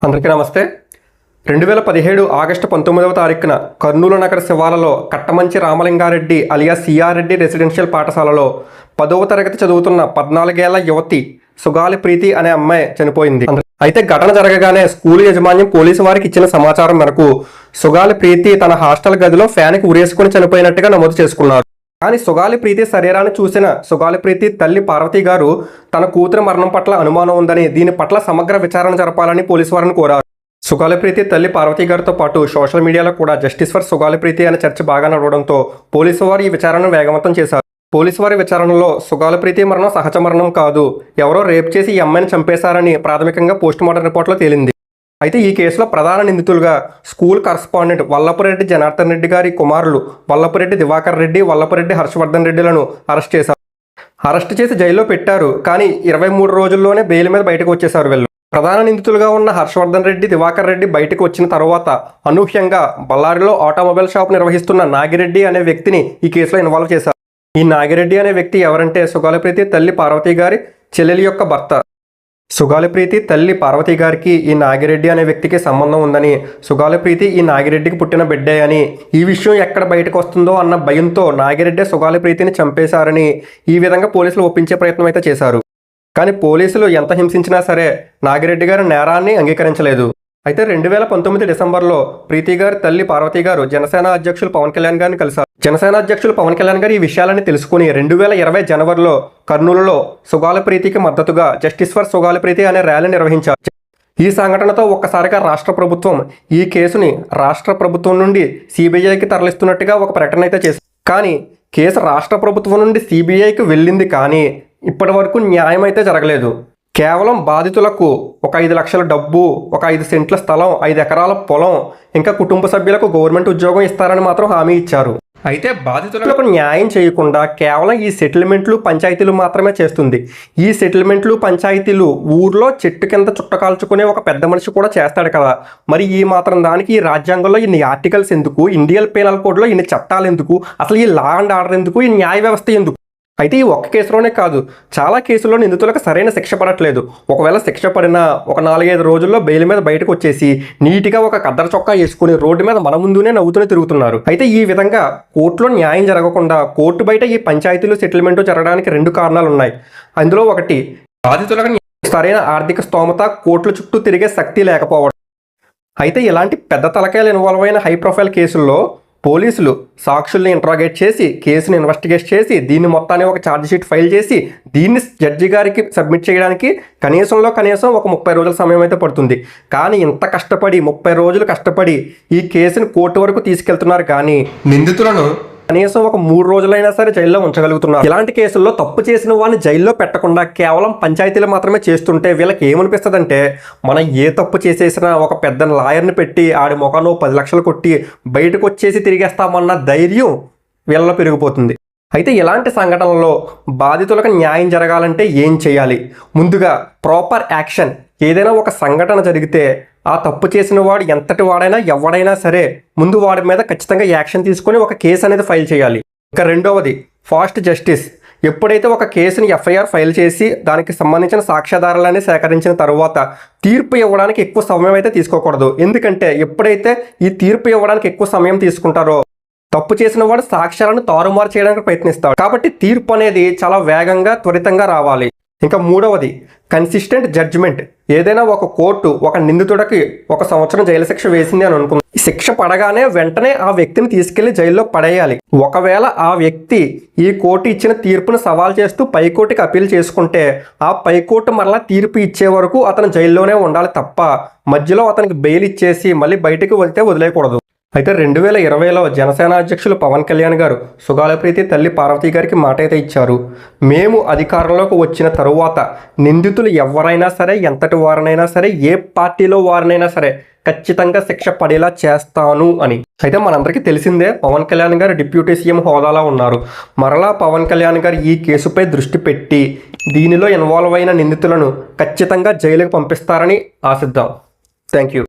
అందరికీ నమస్తే. 2017 ఆగస్టు 19వ తారీఖున కర్నూలు నగర శివాలలో కట్టమంచి రామలింగారెడ్డి అలియా సిఆర్ రెడ్డి రెసిడెన్షియల్ పాఠశాలలో 10వ తరగతి చదువుతున్న 14 ఏళ్ల యువతి సుగాలి ప్రీతి అనే అమ్మాయి చనిపోయింది. అయితే ఘటన జరగగానే స్కూల్ యాజమాన్యం పోలీసు వారికి ఇచ్చిన సమాచారం మేరకు సుగాలి ప్రీతి తన హాస్టల్ గదిలో ఫ్యాన్కి ఉరేసుకుని చనిపోయినట్టుగా నమోదు చేసుకున్నారు. కానీ సుగాలి ప్రీతి శరీరాన్ని చూసిన సుగాలి ప్రీతి తల్లి పార్వతి గారు తన కూతురి మరణం పట్ల అనుమానం ఉందని, దీని పట్ల సమగ్ర విచారణ జరపాలని పోలీసు వారిని కోరారు. సుగాలి ప్రీతి తల్లి పార్వతి గారితో పాటు సోషల్ మీడియాలో కూడా జస్టిస్ ఫర్ సుగాలి ప్రీతి అనే చర్చ బాగా నడవడంతో పోలీసు వారు ఈ విచారణను వేగవంతం చేశారు. పోలీసు వారి విచారణలో సుగాలి ప్రీతి మరణం సహజ మరణం కాదు, ఎవరో రేప్ చేసి ఈ అమ్మాయిని చంపేశారని ప్రాథమికంగా పోస్టుమార్టం రిపోర్ట్లో తేలింది. అయితే ఈ కేసులో ప్రధాన నిందితులుగా స్కూల్ కరస్పాండెంట్ వల్లపురెడ్డి జనార్దన్ రెడ్డి గారి కుమారులు వల్లపురెడ్డి దివాకర్ రెడ్డి, వల్లపురెడ్డి హర్షవర్ధన్ రెడ్డిలను అరెస్ట్ చేశారు. అరెస్ట్ చేసి జైల్లో పెట్టారు. కానీ 23 రోజుల్లోనే బెయిల్ మీద బయటకు వచ్చేశారు వీళ్ళు. ప్రధాన నిందితులుగా ఉన్న హర్షవర్ధన్ రెడ్డి, దివాకర్ రెడ్డి బయటకు వచ్చిన తర్వాత అనూహ్యంగా బళ్ళారిలో ఆటోమొబైల్ షాప్ నిర్వహిస్తున్న నాగిరెడ్డి అనే వ్యక్తిని ఈ కేసులో ఇన్వాల్వ్ చేశారు. ఈ నాగిరెడ్డి అనే వ్యక్తి ఎవరంటే సుగాలి ప్రీతి తల్లి పార్వతి గారి చెల్లెలి యొక్క భర్త. సుగాలి ప్రీతి తల్లి పార్వతి గారికి ఈ నాగిరెడ్డి అనే వ్యక్తికి సంబంధం ఉందని, సుగాలి ప్రీతి ఈ నాగిరెడ్డికి పుట్టిన బిడ్డే అని, ఈ విషయం ఎక్కడ బయటకు వస్తుందో అన్న భయంతో నాగిరెడ్డి సుగాలి ప్రీతిని చంపేశారని ఈ విధంగా పోలీసులు ఒప్పించే ప్రయత్నం అయితే చేశారు. కానీ పోలీసులు ఎంత హింసించినా సరే నాగిరెడ్డి గారి నేరాన్ని అంగీకరించలేదు. అయితే 2019 డిసెంబర్లో ప్రీతి గారి తల్లి పార్వతి గారు జనసేన అధ్యక్షులు పవన్ కళ్యాణ్ గారిని కలిశారు. జనసేన అధ్యక్షులు పవన్ కళ్యాణ్ గారు ఈ విషయాలని తెలుసుకుని 2020 జనవరిలో కర్నూలులో సుగాలి ప్రీతికి మద్దతుగా జస్టిస్ ఫర్ సుగాలి ప్రీతి అనే ర్యాలీ నిర్వహించారు. ఈ సంఘటనతో ఒక్కసారిగా రాష్ట్ర ప్రభుత్వం ఈ కేసుని రాష్ట్ర ప్రభుత్వం నుండి సిబిఐకి తరలిస్తున్నట్టుగా ఒక ప్రకటన అయితే చేసింది. కానీ కేసు రాష్ట్ర ప్రభుత్వం నుండి సిబిఐకి వెళ్ళింది, కానీ ఇప్పటి వరకు న్యాయం అయితే జరగలేదు. కేవలం బాధితులకు ఒక 5 లక్షల డబ్బు, ఒక 5 సెంట్ల స్థలం, 5 ఎకరాల పొలం, ఇంకా కుటుంబ సభ్యులకు గవర్నమెంట్ ఉద్యోగం ఇస్తారని మాత్రం హామీ ఇచ్చారు. అయితే బాధితులకు న్యాయం చేయకుండా కేవలం ఈ సెటిల్మెంట్లు పంచాయతీలు మాత్రమే చేస్తుంది. ఈ సెటిల్మెంట్లు పంచాయతీలు ఊర్లో చెట్టు కింద చుట్ట కాల్చుకునే ఒక పెద్ద మనిషి కూడా చేస్తాడు కదా, మరి ఈ మాత్రం దానికి ఈ రాజ్యాంగంలో ఇన్ని ఆర్టికల్స్ ఎందుకు, ఇండియన్ పీనల్ కోడ్లో ఇన్ని చట్టాలు ఎందుకు, అసలు ఈ లా అండ్ ఆర్డర్ ఎందుకు, ఈ న్యాయ వ్యవస్థ ఎందుకు? అయితే ఈ ఒక్క కేసులోనే కాదు, చాలా కేసుల్లో నిందితులకు సరైన శిక్ష పడట్లేదు. ఒకవేళ శిక్ష పడినా ఒక 4-5 రోజుల్లో బెయిల్ మీద బయటకు వచ్చేసి నీట్గా ఒక కద్దర చొక్కా వేసుకుని రోడ్డు మీద మన ముందునే నవ్వుతూనే తిరుగుతున్నారు. అయితే ఈ విధంగా కోర్టులో న్యాయం జరగకుండా కోర్టు బయట ఈ పంచాయతీలు సెటిల్మెంట్ జరగడానికి 2 కారణాలు ఉన్నాయి. అందులో ఒకటి బాధితులకు సరైన ఆర్థిక స్తోమత, కోర్టుల చుట్టూ తిరిగే శక్తి లేకపోవడం. అయితే ఇలాంటి పెద్ద తలకాయలు ఇన్వాల్వ్ అయిన హై ప్రొఫైల్ కేసుల్లో పోలీసులు సాక్షుల్ని ఇంట్రాగేట్ చేసి కేసుని ఇన్వెస్టిగేట్ చేసి దీన్ని మొత్తాన్ని ఒక ఛార్జ్ షీట్ ఫైల్ చేసి దీన్ని జడ్జి గారికి సబ్మిట్ చేయడానికి కనీసం ఒక 30 రోజుల సమయం అయితే పడుతుంది. కానీ ఇంత కష్టపడి 30 రోజులు కష్టపడి ఈ కేసుని కోర్టు వరకు తీసుకెళ్తున్నారు, కానీ నిందితులను కనీసం ఒక 3 రోజులైనా సరే జైల్లో ఉంచగలుగుతున్నారు. ఇలాంటి కేసుల్లో తప్పు చేసిన వాడిని జైల్లో పెట్టకుండా కేవలం పంచాయతీలు మాత్రమే చేస్తుంటే వీళ్ళకి ఏమనిపిస్తుందంటే, మనం ఏ తప్పు చేసేసినా ఒక పెద్ద లాయర్ని పెట్టి ఆడి ముఖాను 10 లక్షలు కొట్టి బయటకు వచ్చేసి తిరిగేస్తామన్న ధైర్యం వీళ్ళలో పెరిగిపోతుంది. అయితే ఇలాంటి సంఘటనల్లో బాధితులకు న్యాయం జరగాలంటే ఏం చేయాలి? ముందుగా ప్రాపర్ యాక్షన్. ఏదైనా ఒక సంఘటన జరిగితే ఆ తప్పు చేసిన వాడు ఎంతటి వాడైనా ఎవడైనా సరే ముందు వాడి మీద ఖచ్చితంగా యాక్షన్ తీసుకొని ఒక కేసు అనేది ఫైల్ చేయాలి. ఇంకా రెండవది ఫాస్ట్ జస్టిస్. ఎప్పుడైతే ఒక కేసుని ఎఫ్ఐఆర్ ఫైల్ చేసి దానికి సంబంధించిన సాక్ష్యాధారాలన్నీ సేకరించిన తర్వాత తీర్పు ఇవ్వడానికి ఎక్కువ సమయం అయితే తీసుకోకూడదు. ఎందుకంటే ఎప్పుడైతే ఈ తీర్పు ఇవ్వడానికి ఎక్కువ సమయం తీసుకుంటారో తప్పు చేసిన వాడు సాక్ష్యాలను తారుమారు చేయడానికి ప్రయత్నిస్తాడు. కాబట్టి తీర్పు అనేది చాలా వేగంగా త్వరితంగా రావాలి. ఇంకా మూడవది కన్సిస్టెంట్ జడ్జిమెంట్. ఏదైనా ఒక కోర్టు ఒక నిందితుడికి 1 సంవత్సరం జైలు శిక్ష వేసింది అని అనుకుంది, శిక్ష పడగానే వెంటనే ఆ వ్యక్తిని తీసుకెళ్లి జైల్లో పడేయాలి. ఒకవేళ ఆ వ్యక్తి ఈ కోర్టు ఇచ్చిన తీర్పును సవాల్ చేస్తూ పైకోర్టుకి అప్పీల్ చేసుకుంటే ఆ పైకోర్టు మరలా తీర్పు ఇచ్చే వరకు అతను జైల్లోనే ఉండాలి తప్ప మధ్యలో అతనికి బెయిల్ ఇచ్చేసి మళ్ళీ బయటకు వదిలేయకూడదు. అయితే 2020లో జనసేన అధ్యక్షులు పవన్ కళ్యాణ్ గారు సుగాలి ప్రీతి తల్లి పార్వతి గారికి మాట అయితే ఇచ్చారు. మేము అధికారంలోకి వచ్చిన తరువాత నిందితులు ఎవరైనా సరే, ఎంతటి వారినైనా సరే, ఏ పార్టీలో వారినైనా సరే ఖచ్చితంగా శిక్ష పడేలా చేస్తాను అని. అయితే మనందరికీ తెలిసిందే పవన్ కళ్యాణ్ గారు డిప్యూటీ సీఎం హోదాలో ఉన్నారు. మరలా పవన్ కళ్యాణ్ గారు ఈ కేసుపై దృష్టి పెట్టి దీనిలో ఇన్వాల్వ్ అయిన నిందితులను ఖచ్చితంగా జైలుకు పంపిస్తారని ఆశిద్దాం. Thank you.